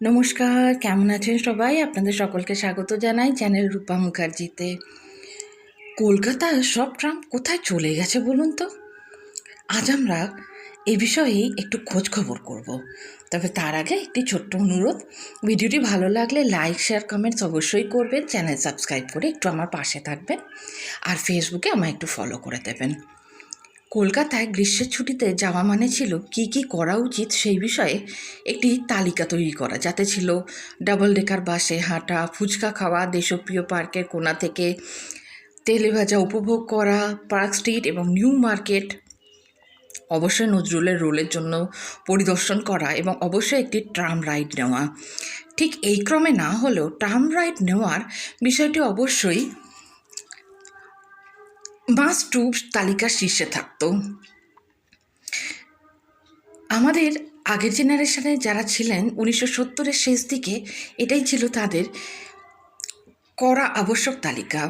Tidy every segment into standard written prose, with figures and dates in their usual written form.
নমস্কার, কেমন আছেন সবাই? আপনাদের সকলকে স্বাগত জানাই চ্যানেল রূপা মুখার্জিতে। কলকাতার সব ট্রাম কোথায় চলে গেছে বলুন তো? আজ আমরা এই বিষয়ে একটু খোঁজ খবর করব। তবে তার আগে একটি ছোট্ট অনুরোধ, ভিডিওটি ভালো লাগলে লাইক, শেয়ার, কমেন্টস অবশ্যই করবেন। চ্যানেল সাবস্ক্রাইব করে একটু আমার পাশে থাকবেন, আর ফেসবুকে আমায় একটু ফলো করে দেবেন। কলকাতায় গ্রীষ্মের ছুটিতে যাওয়া মানে ছিল কি কি করা উচিত সেই বিষয়ে একটি তালিকা তৈরি করা, যাতে ছিল ডাবল ডেকার বাসে হাঁটা, ফুচকা খাওয়া, দেশপ্রিয় পার্কের কোণা থেকে তেলে ভাজা উপভোগ করা, পার্ক স্ট্রিট এবং নিউ মার্কেট, অবশ্যই নজরুলের রোলের জন্য পরিদর্শন করা এবং অবশ্যই একটি ট্রাম রাইড নেওয়া। ঠিক এই ক্রমে না হলেও ট্রাম রাইড নেওয়ার বিষয়টি অবশ্যই মাস্ট টু তালিকার শীর্ষে থাকতো। আমাদের আগের জেনারেশনে যারা ছিলেন 1970-এর শেষ দিকে, এটাই ছিল তাদের করা আবশ্যক তালিকা।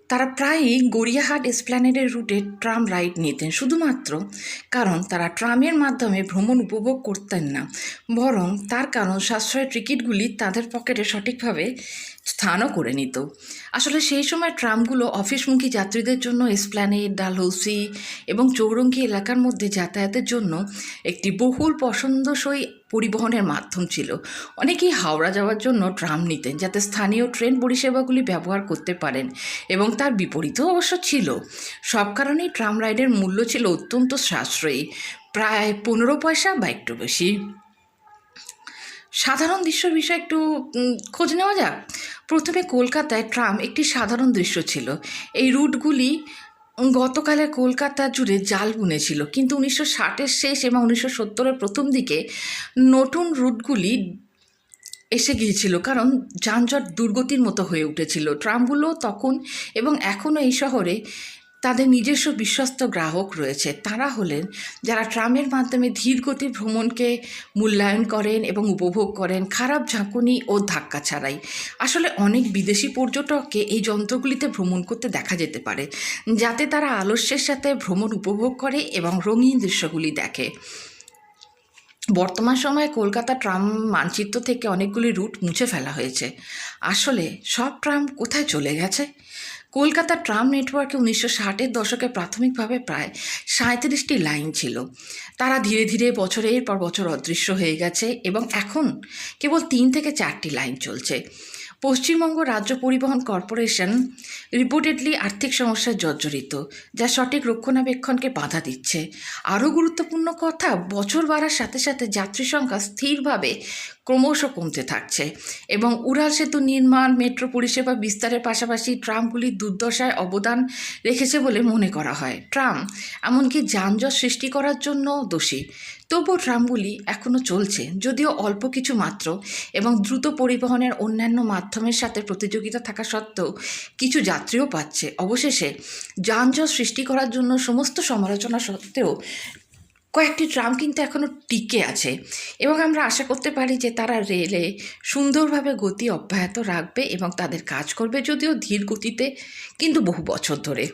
তারা প্রায়ই গড়িয়াহাট এসপ্ল্যানেডের রুটে ট্রাম রাইড নিতেন, শুধুমাত্র কারণ তারা ট্রামের মাধ্যমে ভ্রমণ উপভোগ করতেন না, বরং তার কারণ সাশ্রয়ের টিকিটগুলি তাদের পকেটে সঠিকভাবে স্থানও করে নিত। আসলে সেই সময় ট্রামগুলো অফিসমুখী যাত্রীদের জন্য এসপ্ল্যানেড, ডালহৌসি এবং চৌরঙ্গি এলাকার মধ্যে যাতায়াতের জন্য একটি বহুল পছন্দসই পরিবহনের মাধ্যম ছিল। অনেকেই হাওড়া যাওয়ার জন্য ট্রাম নিতেন, যাতে স্থানীয় ট্রেন পরিষেবাগুলি ব্যবহার করতে পারেন, এবং তার বিপরীতও অবশ্য ছিল। সব কারণেই ট্রাম রাইডের মূল্য ছিল অত্যন্ত সাশ্রয়ী, প্রায় 15 পয়সা বা একটু বেশি। সাধারণ দৃশ্যর বিষয়ে একটু খোঁজ নেওয়া যাক। প্রথমে কলকাতায় ট্রাম একটি সাধারণ দৃশ্য ছিল। এই রুটগুলি গতকালের কলকাতা জুড়ে জাল বুনেছিল, কিন্তু 1960-এর শেষ এবং 1970-এর প্রথম দিকে নতুন রুটগুলি এসে গিয়েছিল, কারণ যানজট দুর্গতির মতো হয়ে উঠেছিল। ট্রামগুলো তখন এবং এখনও এই শহরে তাদের নিজস্ব বিশ্বস্ত গ্রাহক রয়েছে। তারা হলেন যারা ট্রামের মাধ্যমে ধীর গতির ভ্রমণকে মূল্যায়ন করেন এবং উপভোগ করেন, খারাপ ঝাঁকুনি ও ধাক্কা ছাড়াই। আসলে অনেক বিদেশি পর্যটককে এই যন্ত্রগুলিতে ভ্রমণ করতে দেখা যেতে পারে, যাতে তারা আলস্যের সাথে ভ্রমণ উপভোগ করে এবং রঙিন দৃশ্যগুলি দেখে। বর্তমান সময়ে কলকাতা ট্রাম মানচিত্র থেকে অনেকগুলি রুট মুছে ফেলা হয়েছে। আসলে সব ট্রাম কোথায় চলে গেছে? কলকাতা ট্রাম নেটওয়ার্কে 1960-এর দশকে প্রাথমিকভাবে প্রায় 37টি লাইন ছিল। তারা ধীরে ধীরে বছরের পর বছর অদৃশ্য হয়ে গেছে এবং এখন কেবল 3 থেকে 4টি লাইন চলছে। পশ্চিমবঙ্গ রাজ্য পরিবহন কর্পোরেশন রিপোর্টেডলি আর্থিক সমস্যায় জর্জরিত, যা সঠিক রক্ষণাবেক্ষণকে বাধা দিচ্ছে। আরও গুরুত্বপূর্ণ কথা, বছর বাড়ার সাথে সাথে যাত্রী সংখ্যা স্থিরভাবে ক্রমশ কমতে থাকছে এবং উড়াল সেতু নির্মাণ, মেট্রো পরিষেবা বিস্তারের পাশাপাশি ট্রামগুলির দুর্দশায় অবদান রেখেছে বলে মনে করা হয়। ট্রাম এমনকি যানজট সৃষ্টি করার জন্য দোষী। তবুও ট্রামগুলি এখনও চলছে, যদিও অল্প কিছু মাত্র, এবং দ্রুত পরিবহনের অন্যান্য মাধ্যমের সাথে প্রতিযোগিতা থাকা সত্ত্বেও কিছু যাত্রীও পাচ্ছে। অবশেষে যানজট সৃষ্টি করার জন্য সমস্ত সমালোচনা সত্ত্বেও কয়েকটি ট্রাম কিন্তু এখনও টিকে আছে, এবং আমরা আশা করতে পারি যে তারা রেলে সুন্দরভাবে গতি অব্যাহত রাখবে এবং তাদের কাজ করবে, যদিও ধীর গতিতে, কিন্তু বহু বছর ধরে।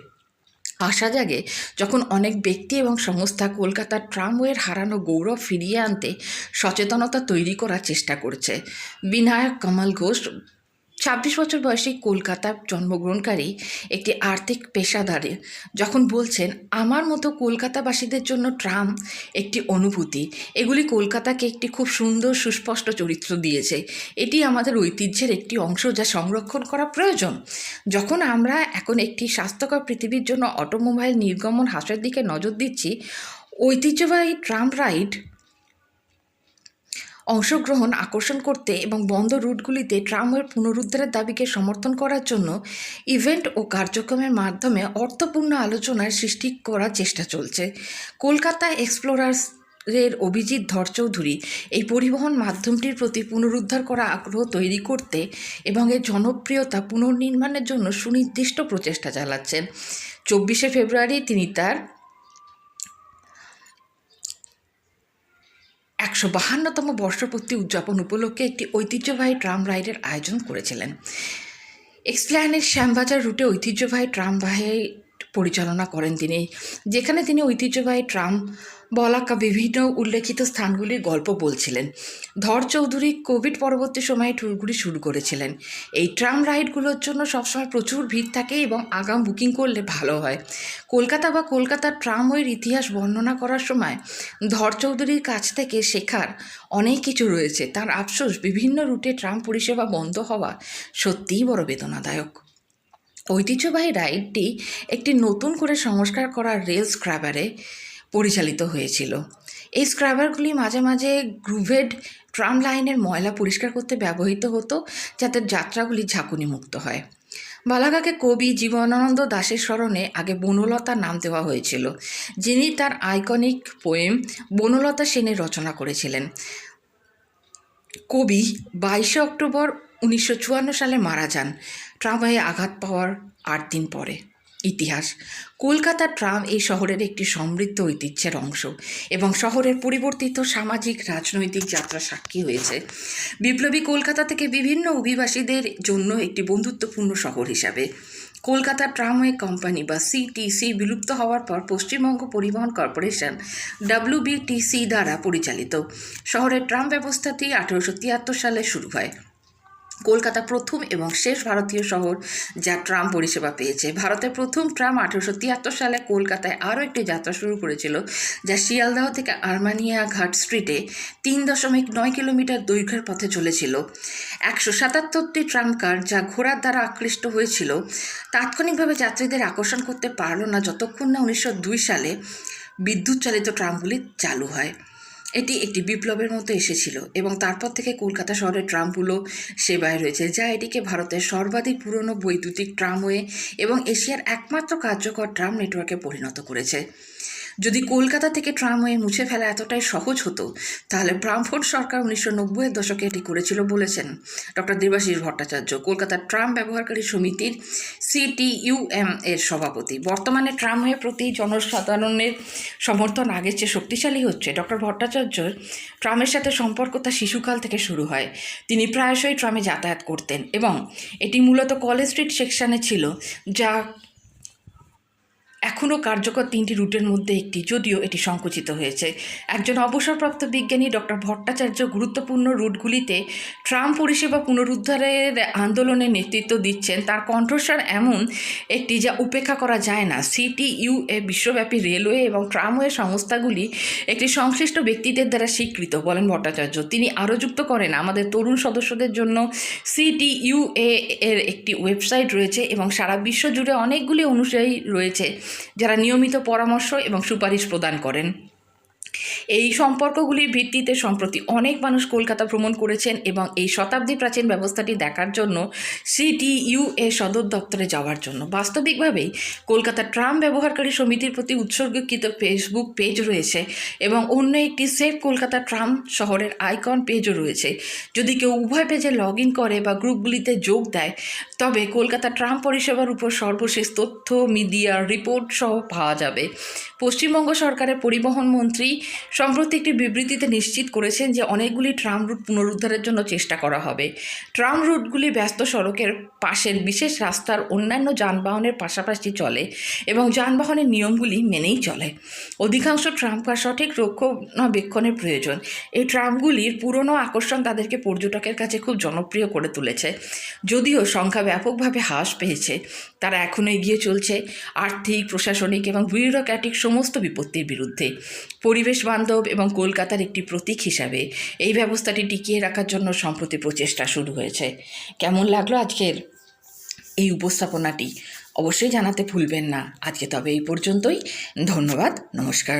আশা জাগে যখন অনেক ব্যক্তি এবং সংস্থা কলকাতার ট্রামওয়ের হারানো গৌরব ফিরিয়ে আনতে সচেতনতা তৈরি করার চেষ্টা করছে। বিনায়ক কমল ঘোষ 26 বছর বয়সী কলকাতায় জন্মগ্রহণকারী একটি আর্থিক পেশাদারে যখন বলছেন, আমার মতো কলকাতাবাসীদের জন্য ট্রাম একটি অনুভূতি। এগুলি কলকাতাকে একটি খুব সুন্দর সুস্পষ্ট চরিত্র দিয়েছে। এটি আমাদের ঐতিহ্যের একটি অংশ, যা সংরক্ষণ করা প্রয়োজন। যখন আমরা এখন একটি স্বাস্থ্যকর পৃথিবীর জন্য অটোমোবাইল নির্গমন হ্রাসের দিকে নজর দিচ্ছি, ঐতিহ্যবাহী ট্রাম রাইড অংশগ্রহণ আকর্ষণ করতে এবং বন্ধ রুটগুলিতে ট্রামওয়ের পুনরুদ্ধারের দাবিকে সমর্থন করার জন্য ইভেন্ট ও কার্যক্রমের মাধ্যমে অর্থপূর্ণ আলোচনার সৃষ্টি করার চেষ্টা চলছে। কলকাতা এক্সপ্লোরার্সের অভিজিৎ ধরচৌধুরী এই পরিবহন মাধ্যমটির প্রতি পুনরুদ্ধার করা আগ্রহ তৈরি করতে এবং এর জনপ্রিয়তা পুনর্নির্মাণের জন্য সুনির্দিষ্ট প্রচেষ্টা চালাচ্ছেন। 24শে ফেব্রুয়ারি তিনি তার 152তম বর্ষপূর্তি উদযাপন উপলক্ষে একটি ঐতিহ্যবাহী ট্রাম রাইডের আয়োজন করেছিলেন। এক্সপ্ল্যানেড শ্যামবাজার রুটে ঐতিহ্যবাহী ট্রাম রাইড পরিচালনা করেন তিনি, যেখানে তিনি ঐতিহ্যবাহী ট্রাম বলাকা বিভিন্ন উল্লেখিত স্থানগুলির গল্প বলছিলেন। ধর চৌধুরী কোভিড পরবর্তী সময়ে ট্যুরগুলি শুরু করেছিলেন। এই ট্রাম রাইডগুলোর জন্য সবসময় প্রচুর ভিড় থাকে এবং আগাম বুকিং করলে ভালো হয়। কলকাতা বা কলকাতার ট্রামওয়ের ইতিহাস বর্ণনা করার সময় ধর চৌধুরীর কাছ থেকে শেখার অনেক কিছু রয়েছে। তার আফসোস, বিভিন্ন রুটে ট্রাম পরিষেবা বন্ধ হওয়া সত্যিই বড় বেদনাদায়ক। ঐতিহ্যবাহী রাইডটি একটি নতুন করে সংস্কার করা রেল স্ক্র্যাবারে পরিচালিত হয়েছিল। এই স্ক্র্যাবারগুলি মাঝে মাঝে গ্রুভেড ট্রাম লাইনের ময়লা পরিষ্কার করতে ব্যবহৃত হতো, যাতে যাত্রাগুলি ঝাঁকুনিমুক্ত হয়। বালাগাকে কবি জীবনানন্দ দাশের স্মরণে আগে বনলতা নাম দেওয়া হয়েছিল, যিনি তার আইকনিক পোয়েম বনলতা সেনের রচনা করেছিলেন। কবি 22শে অক্টোবর 1954 সালে মারা যান, ট্রামে আঘাত পাওয়ার 8 দিন পরে। ইতিহাস: কলকাতার ট্রাম এই শহরের একটি সমৃদ্ধ ঐতিহ্যের অংশ এবং শহরের পরিবর্তিত সামাজিক রাজনৈতিক যাত্রা সাক্ষী হয়েছে। বিপ্লবী কলকাতা থেকে বিভিন্ন অভিবাসীদের জন্য একটি বন্ধুত্বপূর্ণ শহর হিসাবে কলকাতা ট্রামওয়ে কোম্পানি বা সিটিসি বিলুপ্ত হওয়ার পর পশ্চিমবঙ্গ পরিবহন কর্পোরেশন WBTC দ্বারা পরিচালিত শহরের ট্রাম ব্যবস্থাটি 1873 সালে শুরু হয়। কলকাতা প্রথম এবং শেষ ভারতীয় শহর যা ট্রাম পরিষেবা পেয়েছে। ভারতের প্রথম ট্রাম 1873 সালে কলকাতায় আরও একটি যাত্রা শুরু করেছিল, যা শিয়ালদহ থেকে আরমানিয়া ঘাট স্ট্রিটে 3.9 কিলোমিটার দৈর্ঘ্যের পথে চলেছিল। 177টি ট্রাম কার, যা ঘোড়ার দ্বারা আকৃষ্ট হয়েছিল, তাৎক্ষণিকভাবে যাত্রীদের আকর্ষণ করতে পারল না যতক্ষণ না 1902 সালে বিদ্যুৎ চালিত ট্রামগুলি চালু হয়। এটি একটি বিপ্লবের মতো এসেছিল এবং তারপর থেকে কলকাতা শহরের ট্রামগুলো সেবায় রয়েছে, যা এটিকে ভারতের সর্বাধিক পুরনো বৈদ্যুতিক ট্রামওয়ে এবং এশিয়ার একমাত্র কার্যকর ট্রাম নেটওয়ার্কে পরিণত করেছে। যদি কলকাতা থেকে ট্রামওয়ে মুছে ফেলা এতটাই সহজ হতো, তাহলে ব্রামফোর্ড সরকার 1990-এর দশকে এটি করেছিল বলেছেন ডক্টর দেবাশিস ভট্টাচার্য, কলকাতার ট্রাম ব্যবহারকারী সমিতির CTUM এর সভাপতি। বর্তমানে ট্রামওয়ে প্রতি জনসাধারণের সমর্থন আগের চেয়ে শক্তিশালী হচ্ছে। ডক্টর ভট্টাচার্যর ট্রামের সাথে সম্পর্ক তার শিশুকাল থেকে শুরু হয়। তিনি প্রায়শই ট্রামে যাতায়াত করতেন এবং এটি মূলত কলেজ স্ট্রিট সেকশনে ছিল, যা এখনও কার্যকর 3টি রুটের মধ্যে একটি, যদিও এটি সংকুচিত হয়েছে। একজন অবসরপ্রাপ্ত বিজ্ঞানী ডক্টর ভট্টাচার্য গুরুত্বপূর্ণ রুটগুলিতে ট্রাম পরিষেবা পুনরুদ্ধারের আন্দোলনে নেতৃত্ব দিচ্ছেন। তার কণ্ঠস্বর এমন একটি যা উপেক্ষা করা যায় না। CTUA বিশ্বব্যাপী রেলওয়ে এবং ট্রামওয়ে সংস্থাগুলি একটি সংশ্লিষ্ট ব্যক্তিদের দ্বারা স্বীকৃত, বলেন ভট্টাচার্য। তিনি আরও যুক্ত করেন, আমাদের তরুণ সদস্যদের জন্য CTUA এর একটি ওয়েবসাইট রয়েছে এবং সারা বিশ্ব জুড়ে অনেকগুলি অনুযায়ী রয়েছে যারা নিয়মিত পরামর্শ এবং সুপারিশ প্রদান করেন। এই সম্পর্কগুলির ভিত্তিতে সম্প্রতি অনেক মানুষ কলকাতা ভ্রমণ করেছেন এবং এই শতাব্দী প্রাচীন ব্যবস্থাটি দেখার জন্য CTUA সদর দপ্তরে যাওয়ার জন্য। বাস্তবিকভাবেই কলকাতা ট্রাম ব্যবহারকারী সমিতির প্রতি উৎসর্গীকৃত ফেসবুক পেজ রয়েছে এবং অন্য একটি সেভ কলকাতা ট্রাম শহরের আইকন পেজও রয়েছে। যদি কেউ উভয় পেজে লগ ইন করে বা গ্রুপগুলিতে যোগ দেয়, তবে কলকাতা ট্রাম পরিষেবার উপর সর্বশেষ তথ্য, মিডিয়া রিপোর্ট সহ পাওয়া যাবে। পশ্চিমবঙ্গ সরকারের পরিবহন মন্ত্রী সম্প্রতি একটি বিবৃতিতে নিশ্চিত করেছেন যে অনেকগুলি ট্রাম রুট পুনরুদ্ধারের জন্য চেষ্টা করা হবে। ট্রাম রুটগুলি ব্যস্ত সড়কের পাশের বিশেষ রাস্তার অন্যান্য যানবাহনের পাশাপাশি চলে এবং যানবাহনের নিয়মগুলি মেনেই চলে। অধিকাংশ ট্রামকার সঠিক রক্ষণাবেক্ষণের প্রয়োজন। এই ট্রামগুলির পুরনো আকর্ষণ তাদেরকে পর্যটকের কাছে খুব জনপ্রিয় করে তুলেছে। যদিও সংখ্যা ব্যাপকভাবে হ্রাস পেয়েছে, তারা এখনও এগিয়ে চলছে আর্থিক, প্রশাসনিক এবং বিউরোক্র্যাটিক সমস্ত বিপত্তির বিরুদ্ধে। পরিবেশ বান্ধব এবং কলকাতার একটি প্রতীক হিসাবে এই ব্যবস্থাটি টিকিয়ে রাখার জন্য সম্প্রতি প্রচেষ্টা শুরু হয়েছে। কেমন লাগলো আজকের এই উপস্থাপনাটি? অবশ্যই জানাতে ভুলবেন না। আজকে তবে এই পর্যন্তই। ধন্যবাদ, নমস্কার।